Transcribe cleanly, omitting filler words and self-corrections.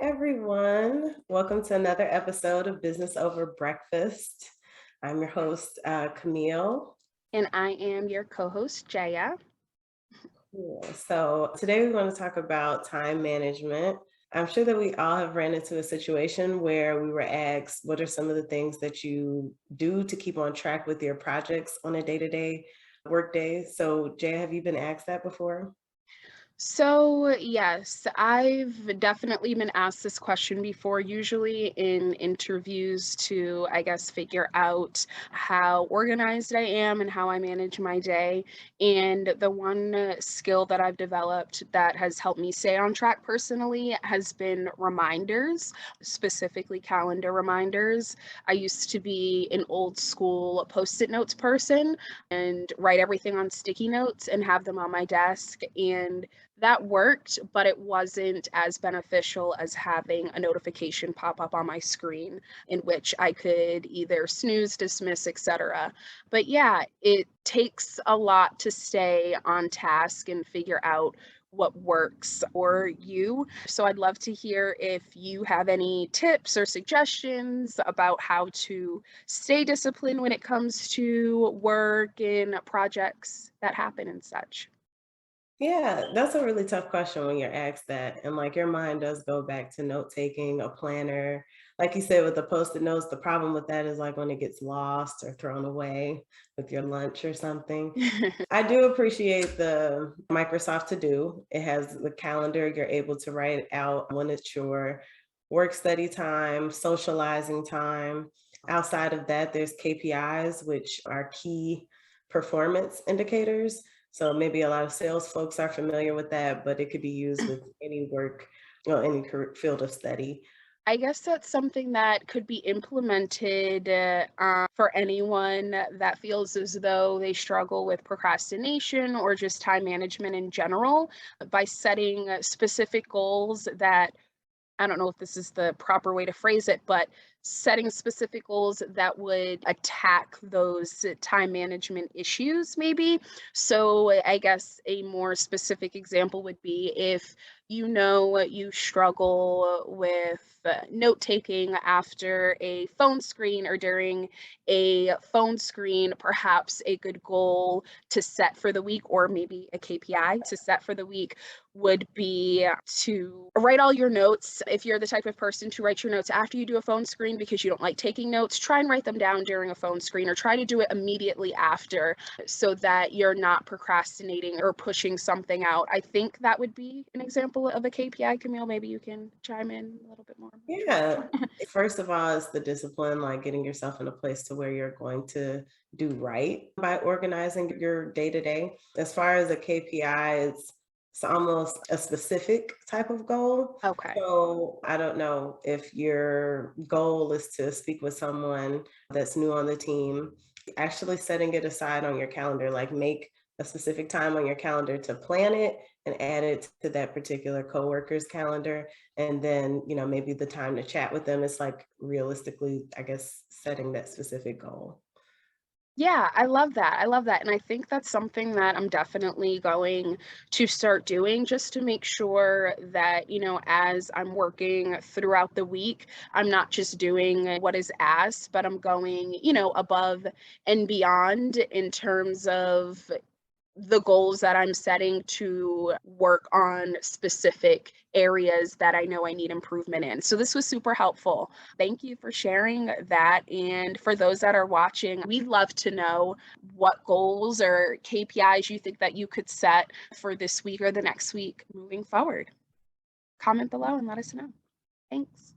everyone. Welcome to another episode of Business Over Breakfast. I'm your host, Camille. And I am your co-host, Jaya. Cool. So, today we're going to talk about time management. I'm sure that we all have ran into a situation where we were asked, what are some of the things that you do to keep on track with your projects on a day to day work day? So, Jay, have you been asked that before? So, yes, I've definitely been asked this question before, usually in interviews to, I guess, figure out how organized I am and how I manage my day. And the one skill that I've developed that has helped me stay on track personally has been reminders, specifically calendar reminders. I used to be an old school post-it notes person and write everything on sticky notes and have them on my desk. And that worked, but it wasn't as beneficial as having a notification pop up on my screen in which I could either snooze, dismiss, etc. But yeah, it takes a lot to stay on task and figure out what works for you. So I'd love to hear if you have any tips or suggestions about how to stay disciplined when it comes to work and projects that happen and such. Yeah, that's a really tough question when you're asked that. And like your mind does go back to note taking, a planner. Like you said with the post-it notes, the problem with that is like when it gets lost or thrown away with your lunch or something. I do appreciate the Microsoft To Do. It has the calendar, you're able to write out when it's your work study time, socializing time. Outside of that, there's KPIs, which are key performance indicators. So maybe a lot of sales folks are familiar with that, but it could be used with any work, any field of study. I guess that's something that could be implemented for anyone that feels as though they struggle with procrastination or just time management in general by setting specific goals that I don't know if this is the proper way to phrase it, but setting specific goals that would attack those time management issues, maybe. So, I guess a more specific example would be if you know you struggle with note taking after a phone screen or during a phone screen, perhaps a good goal to set for the week, or maybe a KPI to set for the week, would be to write all your notes. If you're the type of person to write your notes after you do a phone screen because you don't like taking notes, try and write them down during a phone screen or try to do it immediately after so that you're not procrastinating or pushing something out. I think that would be an example of a KPI. Camille, maybe you can chime in a little bit more. I'm not Yeah. sure. First of all, it's the discipline, like getting yourself in a place to where you're going to do right by organizing your day to day. As far as a KPI, it's almost a specific type of goal. Okay. So I don't know if your goal is to speak with someone that's new on the team, actually setting it aside on your calendar, like make a specific time on your calendar to plan it and add it to that particular coworker's calendar. And then, maybe the time to chat with them is like realistically, I guess, setting that specific goal. Yeah, I love that. I love that. And I think that's something that I'm definitely going to start doing just to make sure that, as I'm working throughout the week, I'm not just doing what is asked, but I'm going, above and beyond in terms of the goals that I'm setting to work on specific areas that I know I need improvement in. So this was super helpful. Thank you for sharing that. And for those that are watching, we'd love to know what goals or KPIs you think that you could set for this week or the next week moving forward. Comment below and let us know. Thanks.